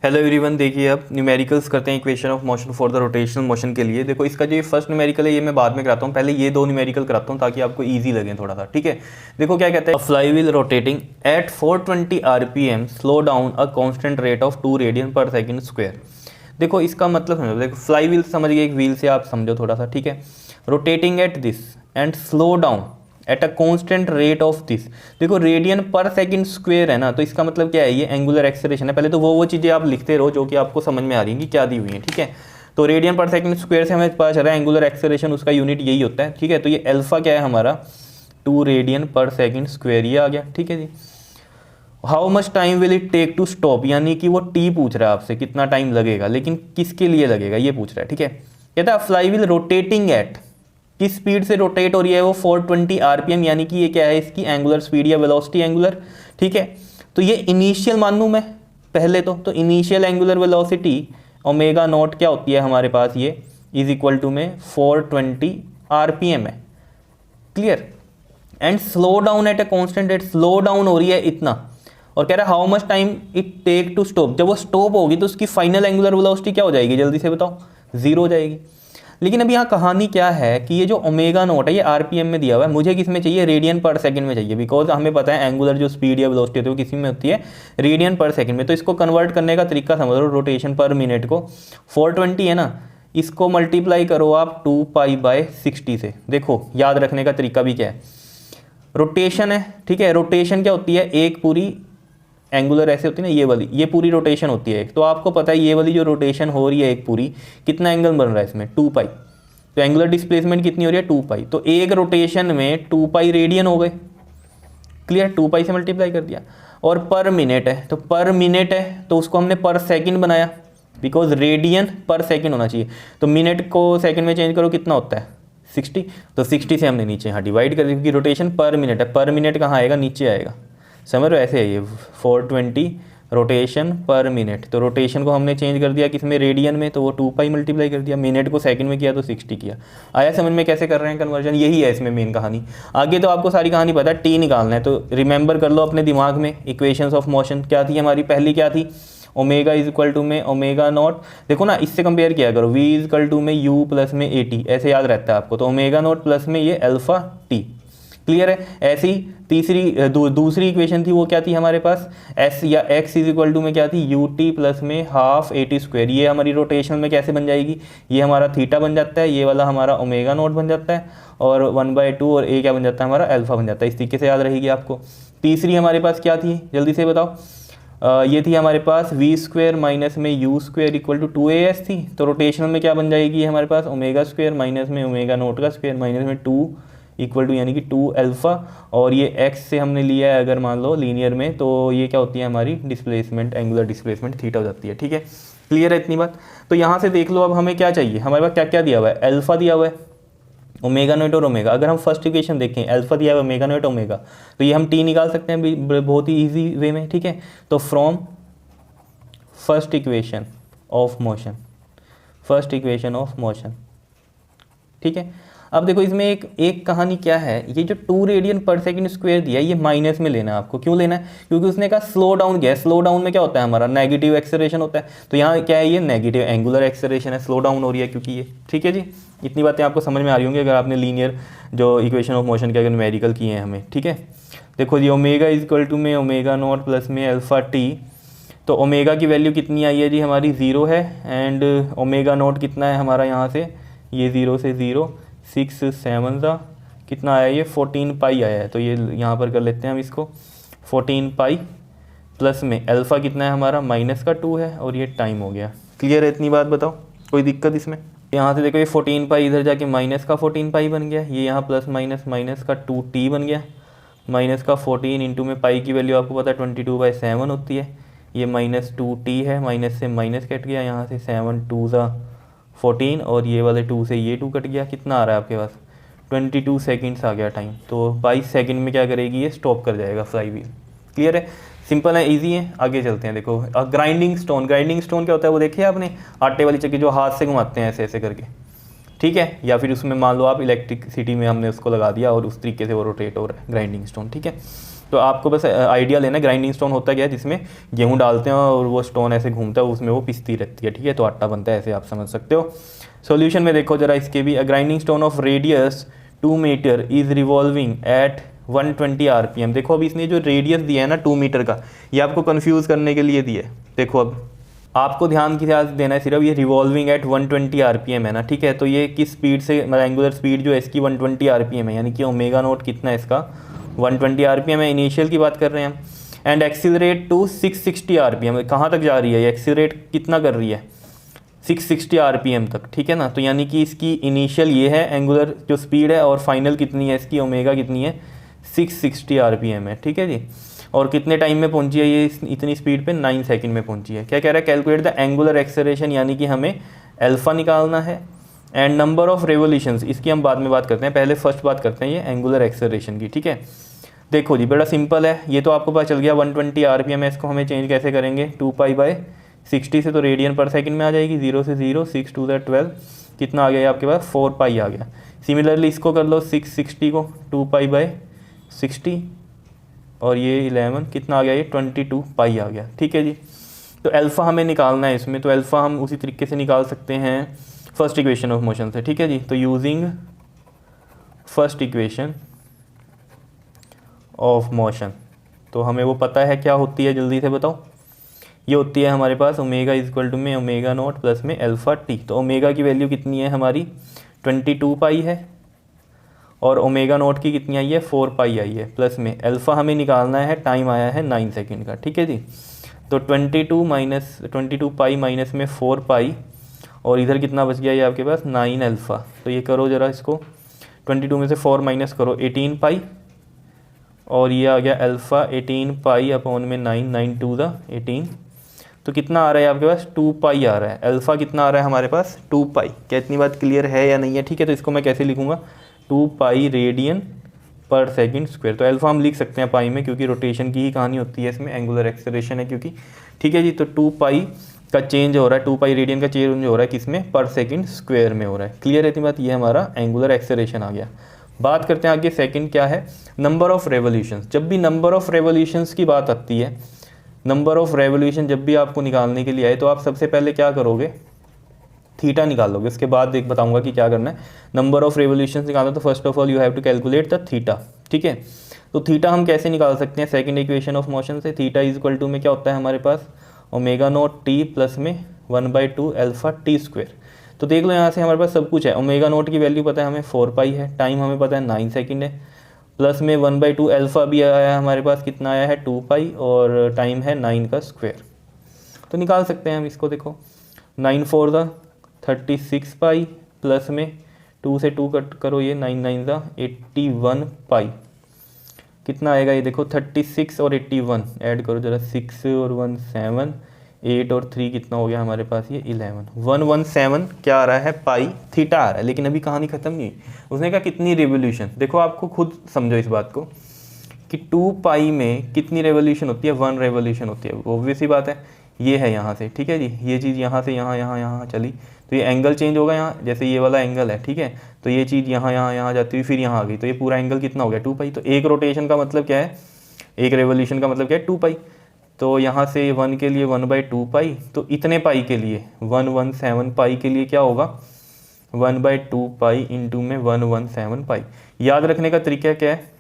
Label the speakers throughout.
Speaker 1: Hello everyone, देखिए अब numericals करते हैं equation of motion for the rotational motion के लिए। देखो इसका जो ये फर्स्ट न्यूमेरिकल है ये मैं बाद में कराता हूँ, पहले ये दो न्यूमेरिकल कराता हूँ ताकि आपको इजी लगे थोड़ा सा। ठीक है, देखो क्या कहते हैं, fly wheel rotating at 420 RPM slow down a constant rate of 2 radian पर सेकंड स्क्वायर। देखो इसका मतलब समझो, देखो फ्लाई व्हील समझ गए, एक व्हील से आप समझो थोड़ा सा। ठीक है, rotating at this and slow down at a constant rate of this. देखो रेडियन पर सेकंड स्क्वायर है ना, तो इसका मतलब क्या है, ये एंगुलर एक्सेलरेशन है। पहले तो वो चीज़ें आप लिखते रहो जो कि आपको समझ में आ रही हैं कि क्या दी हुई है। ठीक है, तो रेडियन पर सेकंड स्क्वायर से हमें पता चल रहा है एंगुलर एक्सेलरेशन उसका यूनिट यही होता है। ठीक है, तो ये अल्फा क्या है हमारा 2 रेडियन पर सेकंड स्क्वायर, ये आ गया। ठीक है जी, how much time will it take to stop, यानी कि वो टी पूछ रहा है आपसे कितना टाइम लगेगा, लेकिन किसके लिए लगेगा ये पूछ रहा है। ठीक है, कहता है फ्लाई व्हील रोटेटिंग एट, किस स्पीड से रोटेट हो रही है वो 420 RPM, यानी कि ये क्या है इसकी एंगुलर स्पीड या वेलोसिटी एंगुलर। ठीक है, तो ये इनिशियल मान लूँ मैं पहले तो initial angular velocity omega naught क्या होती है हमारे पास, ये इज इक्वल टू में 420 RPM है। Clear, and slow down at a constant rate, slow down हो रही है इतना, और कह रहा है how much time it take to stop. जब वो स्टॉप होगी तो उसकी फाइनल एंगुलर वेलोसिटी क्या हो जाएगी, जल्दी से बताओ, जीरो हो जाएगी। लेकिन अब यहाँ कहानी क्या है कि ये जो ओमेगा नॉट है ये RPM में दिया हुआ है, मुझे किस में चाहिए, रेडियन पर सेकंड में चाहिए, बिकॉज हमें पता है एंगुलर जो स्पीड या वेलोसिटी होती है वो किसी में होती है, रेडियन पर सेकंड में। तो इसको कन्वर्ट करने का तरीका समझ लो, रोटेशन पर मिनट को 420 है ना, इसको मल्टीप्लाई करो आप 2π/60 से। देखो याद रखने का तरीका भी क्या है, रोटेशन है। ठीक है, रोटेशन क्या होती है, एक पूरी एंगुलर ऐसे होती है ना, ये वाली, ये पूरी रोटेशन होती है एक, तो आपको पता है ये वाली जो रोटेशन हो रही है एक पूरी, कितना एंगल बन रहा है इसमें, 2π। तो एंगुलर डिस्प्लेसमेंट कितनी हो रही है, 2π। तो एक रोटेशन में 2π रेडियन हो गए। क्लियर, 2π से मल्टीप्लाई कर दिया। और पर मिनट है, तो पर मिनट है तो उसको हमने पर सेकंड बनाया, बिकॉज रेडियन पर सेकंड होना चाहिए। तो मिनट को सेकंड में चेंज करो, कितना होता है 60। तो 60 से हमने नीचे यहाँ डिवाइड कर दिया, क्योंकि रोटेशन पर मिनट है, पर मिनट कहाँ आएगा, नीचे आएगा। समझ रहे हो, ऐसे है ये 420 रोटेशन पर मिनट। तो रोटेशन को हमने चेंज कर दिया किस में, रेडियन में, तो वो 2π मल्टीप्लाई कर दिया, मिनट को सेकंड में किया तो 60 किया। आया समझ में कैसे कर रहे हैं कन्वर्जन, यही है इसमें मेन कहानी। आगे तो आपको सारी कहानी पता है, टी निकालना है, तो रिमेंबर कर लो अपने दिमाग में। इक्वेशंस ऑफ मोशन क्या थी हमारी, पहली क्या थी, ओमेगा इज इक्वल टू में ओमेगा नॉट, देखो ना इससे कंपेयर किया करो, वी इज इक्वल टू में यू प्लस में AT, ऐसे याद रहता है आपको। तो ओमेगा नॉट प्लस में ये अल्फा टी। क्लियर है, ऐसी तीसरी दूसरी इक्वेशन थी वो क्या थी हमारे पास, एस या एक्स इज इक्वल टू में क्या थी, UT प्लस में हाफ AT स्क्वायर। ये हमारी रोटेशन में कैसे बन जाएगी, ये हमारा थीटा बन जाता है, ये वाला हमारा ओमेगा नॉट बन जाता है, और 1/2 और ए क्या बन जाता है हमारा, अल्फा बन जाता है। इस तरीके से याद रहेगी आपको। तीसरी हमारे पास क्या थी, जल्दी से बताओ, ये थी हमारे पास V स्क्वायर माइनस में U square equal to 2AS थी। तो रोटेशनल में क्या बन जाएगी हमारे पास, ओमेगा स्क्वायर माइनस में ओमेगा नोट का स्क्वायर माइनस में 2 इक्वल टू, यानी कि 2 अल्फा। और ये x से हमने लिया है अगर मान लो लीनियर में, तो ये क्या होती है हमारी डिस्प्लेसमेंट, एंगुलर डिस्प्लेसमेंट थीटा हो जाती है। ठीक है, क्लियर है इतनी बात। तो यहाँ से देख लो अब हमें क्या चाहिए, हमारे पास क्या क्या दिया हुआ है, अल्फा दिया हुआ है, ओमेगा नॉट और ओमेगा। अगर हम फर्स्ट इक्वेशन देखें, अल्फा दिया हुआ है, ओमेगा नॉट ओमेगा, तो ये हम टी निकाल सकते हैं बहुत ही ईजी वे में। ठीक है, तो from first equation of motion, first equation of motion. ठीक है, अब देखो इसमें एक कहानी क्या है, ये जो 2 रेडियन पर सेकंड स्क्वायर दिया है ये माइनस में लेना है आपको। क्यों लेना है, क्योंकि उसने कहा स्लो डाउन किया है, स्लो डाउन में क्या होता है हमारा, नेगेटिव एक्सेलरेशन होता है। तो यहाँ क्या है, ये नेगेटिव एंगुलर एक्सेलरेशन है, स्लो डाउन हो रही है क्योंकि ये। ठीक है जी, इतनी बातें आपको समझ में आ रही होंगी अगर आपने लीनियर जो इक्वेशन ऑफ मोशन के अगर न्यूमेरिकल किए हैं हमें। ठीक है, देखो जी, ओमेगा इज इक्वल टू में ओमेगा नॉट प्लस में अल्फा टी। तो ओमेगा की वैल्यू कितनी आई है जी हमारी, 0 है, एंड ओमेगा नॉट कितना है हमारा यहाँ से, ये 0 से 0, 6 7 ज़ा कितना आया, ये 14π आया है। तो ये यहाँ पर कर लेते हैं हम इसको, 14π प्लस में अल्फ़ा कितना है हमारा, -2 है, और ये टाइम हो गया। क्लियर है इतनी बात, बताओ कोई दिक्कत इसमें। यहाँ से देखो ये 14π इधर जाके माइनस का 14π बन गया, ये यहाँ प्लस माइनस माइनस का 2t बन गया, माइनस का 14 इंटू में पाई की वैल्यू आपको पता है 22/7 होती है, ये -2t है, माइनस से माइनस कट गया, यहाँ से 7 2 ज़ा 14, और ये वाले 2 से ये 2 कट गया, कितना आ रहा है आपके पास, 22 सेकंड्स आ गया टाइम। तो 22 सेकंड में क्या करेगी, ये स्टॉप कर जाएगा फ्लाई व्हील। क्लियर है, सिंपल है, इजी है। आगे चलते हैं। देखो ग्राइंडिंग स्टोन, ग्राइंडिंग स्टोन क्या होता है वो देखिए आपने, आटे वाली चक्की जो हाथ से घुमाते हैं ऐसे ऐसे करके। ठीक है, या फिर उसमें मान लो आप इलेक्ट्रिसिटी में हमने उसको लगा दिया और उस तरीके से वो रोटेट हो रहा है, ग्राइंडिंग स्टोन। ठीक है, तो आपको बस आइडिया लेना, ग्राइंडिंग स्टोन होता क्या है, जिसमें गेहूँ डालते हैं और वो स्टोन ऐसे घूमता है, उसमें वो पिसती रहती है, ठीक है, तो आटा बनता है, ऐसे आप समझ सकते हो। सॉल्यूशन में देखो जरा इसके भी, grinding stone of radius 2 metre is revolving at 120 RPM। देखो अब इसने जो रेडियस दिया है ना 2 मीटर का, ये आपको कंफ्यूज करने के लिए दिया है। देखो अब आपको ध्यान की ध्यान देना है सिर्फ, ये रिवॉल्विंग एट 120 RPM है ना, ठीक है, तो ये किस स्पीड से, मतलब एंगुलर स्पीड जो है इसकी 120 RPM है, यानी कि ओमेगा नोट कितना है इसका 120 RPM है, इनिशियल की बात कर रहे हैं हम। एंड एक्सीलरेट टू 660 RPM, कहाँ तक जा रही है, एक्सीलरेट कितना कर रही है 660 RPM तक, ठीक है ना, तो यानी कि इसकी इनिशियल ये है एंगुलर जो स्पीड है, और फाइनल कितनी है इसकी ओमेगा कितनी है 660 RPM है, ठीक है जी। और कितने टाइम में पहुंची है ये इतनी स्पीड पे, 9 सेकंड में पहुंची है। क्या कह रहा है, कैलकुलेट द एंगुलर एक्सेलरेशन, यानी कि हमें अल्फा निकालना है, एंड नंबर ऑफ रेवोल्यूशंस, इसकी हम बाद में बात करते हैं, पहले फर्स्ट बात करते हैं ये एंगुलर एक्सेलरेशन की, ठीक है। देखो जी बड़ा सिंपल है, ये तो आपको पता चल गया 120 RPM है, इसको हमें चेंज कैसे करेंगे 2π/60 से तो रेडियन पर सेकंड में आ जाएगी, 0 से 0, 6 2 12, कितना आ गया आपके पास 4π आ गया। सिमिलरली इसको कर लो 660 को 2π/60, और ये 11 कितना आ गया, ये 22π आ गया, ठीक है जी। तो अल्फ़ा हमें निकालना है इसमें, तो अल्फ़ा हम उसी तरीके से निकाल सकते हैं फर्स्ट इक्वेशन ऑफ मोशन से, ठीक है जी। तो using first equation of motion, तो हमें वो पता है क्या होती है, जल्दी से बताओ। ये होती है हमारे पास ओमेगा इज इक्वल टू में ओमेगा नॉट प्लस में अल्फ़ा टी। तो ओमेगा की वैल्यू कितनी है हमारी 22π है, और ओमेगा नोट की कितनी आई है 4π आई है, प्लस में अल्फ़ा हमें निकालना है, टाइम आया है 9 सेकंड का, ठीक है जी। तो 22π माइनस में 4π, और इधर कितना बच गया ये आपके पास 9 अल्फ़ा। तो ये करो ज़रा इसको, 22 में से 4 माइनस करो 18π, और ये आ गया अल्फ़ा 18π/9, 9 2 18, तो कितना आ रहा है आपके पास 2π आ रहा है। अल्फ़ा कितना आ रहा है हमारे पास 2π। क्या इतनी बात क्लियर है या नहीं है, ठीक है। तो इसको मैं कैसे लिखूँगा 2π रेडियन पर सेकंड स्क्वायर। तो अल्फ़ा हम लिख सकते हैं पाई में, क्योंकि रोटेशन की ही कहानी होती है इसमें, एंगुलर एक्सेलरेशन है क्योंकि, ठीक है जी। तो 2π का चेंज हो रहा है, 2π रेडियन का चेंज हो रहा है किसमें, पर सेकंड स्क्वायर में हो रहा है। क्लियर है इतनी बात, ये हमारा एंगुलर एक्सेलरेशन आ गया। बात करते हैं आगे, सेकंड क्या है, नंबर ऑफ रेवोल्यूशंस। जब भी नंबर ऑफ रेवोल्यूशंस की बात आती है, नंबर ऑफ रेवोल्यूशन जब भी आपको निकालने के लिए आए, तो आप सबसे पहले क्या करोगे, थीटा निकालोगे। उसके बाद देख बताऊंगा कि क्या करना है। नंबर ऑफ रेवोल्यूशंस निकालना, तो first of all you have to calculate the theta, ठीक है। तो थीटा हम कैसे निकाल सकते हैं, सेकंड इक्वेशन ऑफ मोशन से। थीटा इज इक्वल टू में क्या होता है हमारे पास ओमेगा नोट टी प्लस में 1/2 अल्फ़ा टी स्क्वायर। तो देख लो यहाँ से हमारे पास सब कुछ है। ओमेगा नोट की वैल्यू पता है हमें 4π है, टाइम हमें पता है 9 सेकंड है, प्लस में 1/2 अल्फ़ा भी आया है हमारे पास, कितना आया है 2π, और टाइम है 9 का स्क्वायर। तो निकाल सकते हैं हम इसको। देखो 9 4 36π, प्लस में 2 से 2 कट करो, ये 9 9 81π, कितना आएगा ये देखो 36 और 81 ऐड करो जरा, 6 और 1 7, 8 और 3 कितना हो गया हमारे पास ये 11, 117 क्या आ रहा है पाई थीटा आ रहा है। लेकिन अभी कहानी खत्म नहीं, उसने कहा कितनी रेवोल्यूशन। देखो आपको खुद समझो इस बात को कि 2π में कितनी रेवोल्यूशन होती है, 1 रेवोल्यूशन होती है। ऑब्वियस ही बात है, ये है यहाँ से, ठीक है जी, ये चीज़ यहाँ से यहाँ यहाँ यहाँ चली, तो ये एंगल चेंज होगा यहाँ, जैसे ये वाला एंगल है, ठीक है। तो ये चीज़ यहाँ यहाँ यहाँ जाती हुई फिर यहाँ आ गई, तो ये पूरा एंगल कितना हो गया 2π। तो एक रोटेशन का मतलब क्या है, एक रेवोल्यूशन का मतलब क्या है 2π। तो यहाँ से 1 के लिए 1/2π, तो इतने पाई के लिए 117π के लिए क्या होगा 1/2π इंटू में 117π। याद रखने का तरीका क्या है,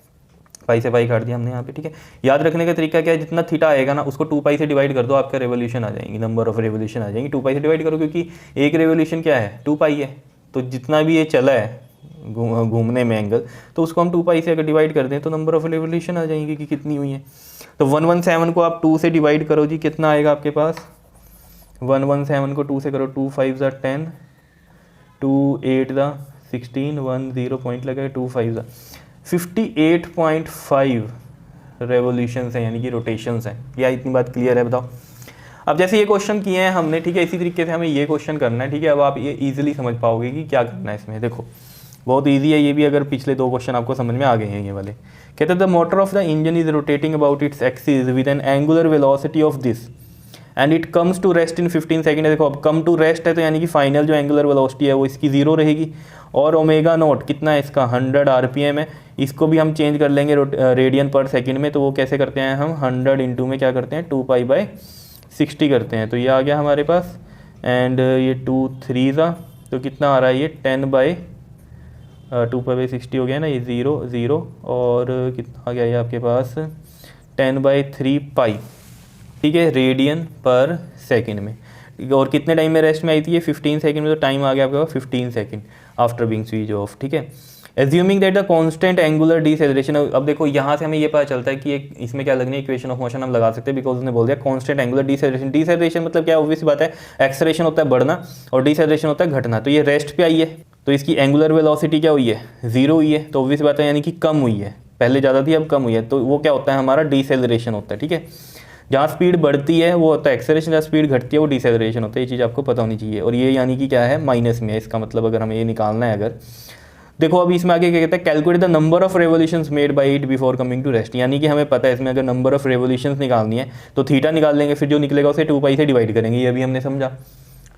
Speaker 1: पाई से पाई काट दिया हमने यहाँ पे, ठीक है। याद रखने का तरीका क्या है, जितना थीटा आएगा ना उसको 2π से डिवाइड कर दो, आपका रेवोल्यूशन आ जाएंगी, नंबर ऑफ रेवोल्यूशन आ जाएंगी। 2π से डिवाइड करो, क्योंकि एक रेवोल्यूशन क्या है 2π है, तो जितना भी ये चला है घूमने में एंगल, तो उसको हम 2π से अगर डिवाइड कर दें तो नंबर ऑफ रेवोल्यूशन आ जाएंगी कि कितनी हुई है। तो 117 को आप 2 से डिवाइड करो जी, कितना आएगा आपके पास 117 को 2 से करो, 2 5 10, 2 8 16, 1 0 पॉइंट लगा, 2 5 58.5 रेवोल्यूशंस हैं, यानी कि रोटेशंस हैं। या इतनी बात क्लियर है, बताओ। अब जैसे ये क्वेश्चन किए हैं हमने, ठीक है, इसी तरीके से हमें ये क्वेश्चन करना है, ठीक है। अब आप ये इजीली समझ पाओगे कि क्या करना है इसमें। देखो बहुत इजी है ये भी, अगर पिछले 2 क्वेश्चन आपको समझ में आ गए हैं ये वाले। कहते हैं the motor of the engine is rotating about its axis with an angular velocity of this and it comes to rest in 15 second. देखो अब कम टू रेस्ट है तो यानी कि फाइनल जो एंगुलर वेलोसिटी है वो इसकी 0 रहेगी। और ओमेगा नोट कितना है इसका 100 आरपीएम है। इसको भी हम चेंज कर लेंगे रेडियन पर सेकंड में, तो वो कैसे करते हैं हम 100 इंटू में क्या करते हैं 2π/60 करते हैं। तो ये आ गया हमारे पास एंड ये 2 3 ज़ा तो कितना आ रहा है ये 10/2π/60 हो गया ना, ये 0 0 और कितना आ गया ये आपके पास 10/3π, ठीक है, रेडियन पर सेकंड में। और कितने टाइम में रेस्ट में आई थी ये 15 सेकंड में, तो टाइम आ गया आपके पास 15 second after being switch off, ठीक है। Assuming that the constant angular deceleration, अब देखो यहाँ से हमें ये पता चलता है कि एक इसमें क्या लगनी है इक्वेशन ऑफ मोशन हम लगा सकते हैं, बिकॉज उसने बोल दिया कांस्टेंट एंगुलर डिसेलरेशन। डिसेलरेशन मतलब क्या, ऑब्वियस बात है, एक्सेलरेशन होता है बढ़ना और डिसेलरेशन होता है घटना। तो ये रेस्ट पे आई है तो इसकी एंगुलर वेलोसिटी क्या हुई है 0 हुई है, तो ऑब्वियस बात है यानी कि कम हुई है, पहले ज़्यादा थी अब कम हुई है, तो वो क्या होता है हमारा डिसेलरेशन होता है, ठीक है। जहाँ स्पीड बढ़ती है वो होता है एक्सेलरेशन, जहाँ स्पीड घटती है वो डिसेलरेशन होता है। ये चीज़ आपको पता होनी चाहिए। और ये यानी कि क्या है माइनस में है, इसका मतलब अगर हमें ये निकालना है अगर देखो अभी इसमें आगे क्या कहता है, calculate the number of revolutions made by it before coming to rest. यानी कि हमें पता है इसमें अगर नंबर ऑफ रेवोल्यूशंस निकालनी है तो थीटा निकाल लेंगे, फिर जो निकलेगा उसे 2π से डिवाइड करेंगे, ये अभी हमने समझा,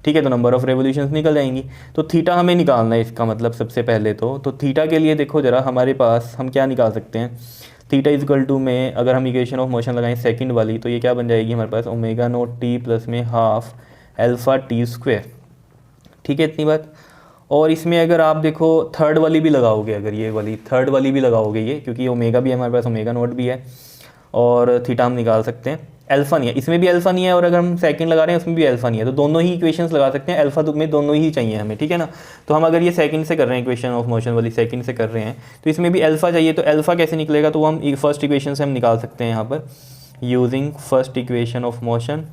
Speaker 1: ठीक है। तो नंबर ऑफ रेवोल्यूशंस निकल जाएंगी, तो थीटा हमें निकालना है इसका मतलब सबसे पहले तो थीटा के लिए देखो जरा हमारे पास हम क्या निकाल सकते हैं, थीटा इजकल टू में अगर हम इक्वेशन ऑफ मोशन लगाएं सेकंड वाली तो ये क्या बन जाएगी हमारे पास ओमेगा नोट टी प्लस में हाफ अल्फा टी स्क्वायर, ठीक है, इतनी बात। और इसमें अगर आप देखो थर्ड वाली भी लगाओगे, अगर ये वाली थर्ड वाली भी लगाओगे ये, क्योंकि ओमेगा भी है हमारे पास, ओमेगा नोट भी है और थीटा हम निकाल सकते हैं, अल्फा नहीं है इसमें भी, अल्फा नहीं है, और अगर हम सेकंड लगा रहे हैं उसमें भी अल्फा नहीं है, तो दोनों ही इक्वेशंस लगा सकते हैं, अल्फा में दोनों ही चाहिए हमें, ठीक है ना। तो हम अगर ये सेकंड से कर रहे हैं इक्वेशन ऑफ मोशन वाली सेकंड से कर रहे हैं तो इसमें भी अल्फा चाहिए, तो अल्फा कैसे निकलेगा, तो हम फर्स्ट इक्वेशन से हम निकाल सकते हैं यहाँ पर using first equation of motion.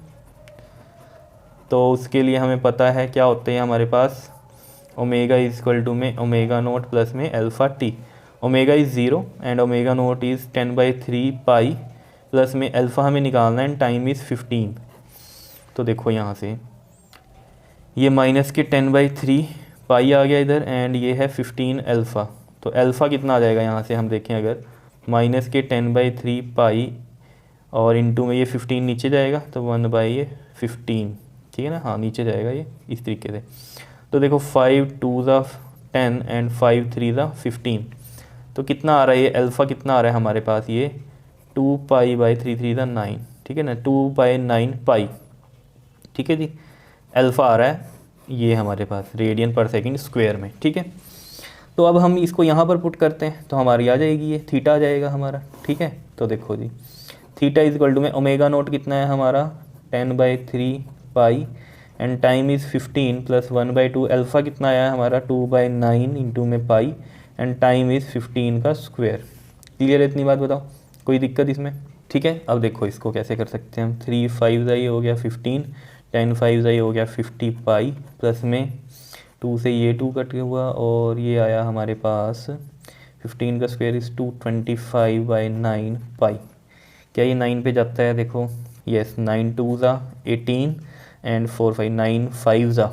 Speaker 1: तो उसके लिए हमें पता है क्या होते हैं हमारे पास ओमेगा इज इक्वल टू में ओमेगा नोट प्लस में alpha t, omega is 0 and omega naught is 10/3π plus में अल्फ़ा हमें निकालना है, टाइम इज़ 15। तो देखो यहाँ से ये माइनस के 10/3π आ गया इधर एंड ये है 15 अल्फ़ा। तो अल्फ़ा कितना आ जाएगा यहाँ से हम देखें अगर माइनस के 10/3π और इंटू में ये 15 नीचे जाएगा तो 1/15, ठीक है ना, हाँ नीचे जाएगा ये इस तरीके से। तो देखो 5 2 ज़ा 10 एंड 5 3 ज़ा 15, तो कितना आ रहा है ये अल्फ़ा कितना आ रहा है हमारे पास ये 2π/3 3 ज़ा 9, ठीक है ना, 2/9π, ठीक है जी, अल्फ़ा आ रहा है ये हमारे पास रेडियन पर सेकंड स्क्वायर में, ठीक है। तो अब हम इसको यहाँ पर पुट करते हैं तो हमारी आ जाएगी ये थीटा आ जाएगा हमारा, ठीक है। तो देखो जी थीटा इज इक्वल टू में ओमेगा नोट कितना है हमारा 10/3π and time is 15 plus 1/2, alpha कितना आया है हमारा 2/9 इंटू में पाई एंड टाइम इज़ 15 का स्क्वायर। क्लियर है इतनी बात, बताओ कोई दिक्कत इसमें, ठीक है। अब देखो इसको कैसे कर सकते हैं हम, 3 5 ज़ा ये हो गया 15, 10 5 ज़ा ये हो गया 50π प्लस में 2 से ये 2 कट हुआ और ये आया हमारे पास 15 का स्क्वायर इज़ 225/9π। क्या ये 9 पे जाता है, देखो यस 9 2 ज़ा 18 एंड 4 5 9 5 ज़ा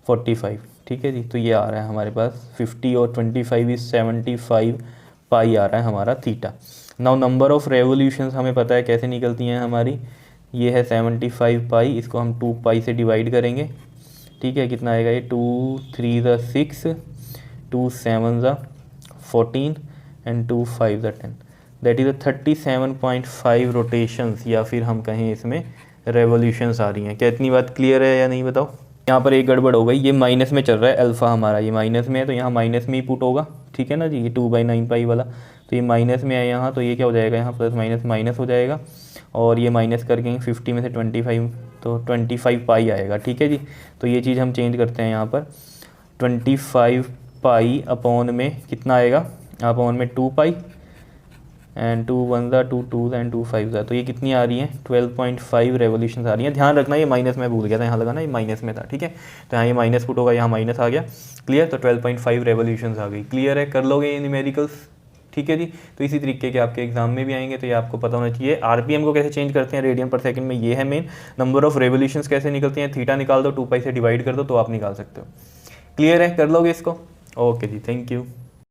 Speaker 1: 45, ठीक है जी। तो ये आ रहा है हमारे पास 50 और 25 इज 75π आ रहा है हमारा theta. Now number of revolutions हमें पता है कैसे निकलती हैं हमारी, ये है 75π, इसको हम 2π से डिवाइड करेंगे, ठीक है। कितना आएगा ये 2 3 ज़ा 6, 2 7 ज़ा 14 एंड 2 5 ज़ा 10, दैट इज़ 37.5 रोटेशंस, या फिर हम कहें इसमें रेवोल्यूशंस आ रही हैं। क्या इतनी बात क्लियर है या नहीं, बताओ। यहाँ पर एक गड़बड़ हो गई, ये माइनस में चल रहा है अल्फ़ा हमारा, ये माइनस में है तो यहाँ माइनस में ही पुट होगा, ठीक है ना जी। ये 2/9π वाला तो ये माइनस में है यहाँ, तो ये क्या हो जाएगा यहाँ प्लस माइनस माइनस हो जाएगा और ये माइनस करके 50 में से 25 तो 25π आएगा, ठीक है जी। तो ये चीज़ हम चेंज करते हैं यहाँ पर 25π अपॉन में कितना आएगा, अपॉन में 2π एंड 2 1 ज़ा 2 2 एंड 2 5 ज़ा, तो ये कितनी आ रही है 12.5 रेवोल्यूशन आ रही है। ध्यान रखना ये माइनस में भूल गया था यहाँ लगाना, ये माइनस में था, ठीक है। तो यहाँ ये माइनस पुट होगा, यहाँ माइनस आ गया, क्लियर। तो 12.5 रेवोल्यूशन आ गई, क्लियर है, कर लोगे ये न्यूमेरिकल्स, ठीक है जी। तो इसी तरीके के आपके एग्जाम में भी आएंगे, तो ये आपको पता होना चाहिए। आरपीएम को कैसे चेंज करते हैं रेडियन पर सेकंड में, ये है मेन। नंबर ऑफ रेवोल्यूशंस कैसे निकलते हैं, थीटा निकाल दो, 2π से डिवाइड कर दो तो आप निकाल सकते हो। क्लियर है, कर लोगे इसको, ओके जी, थैंक यू।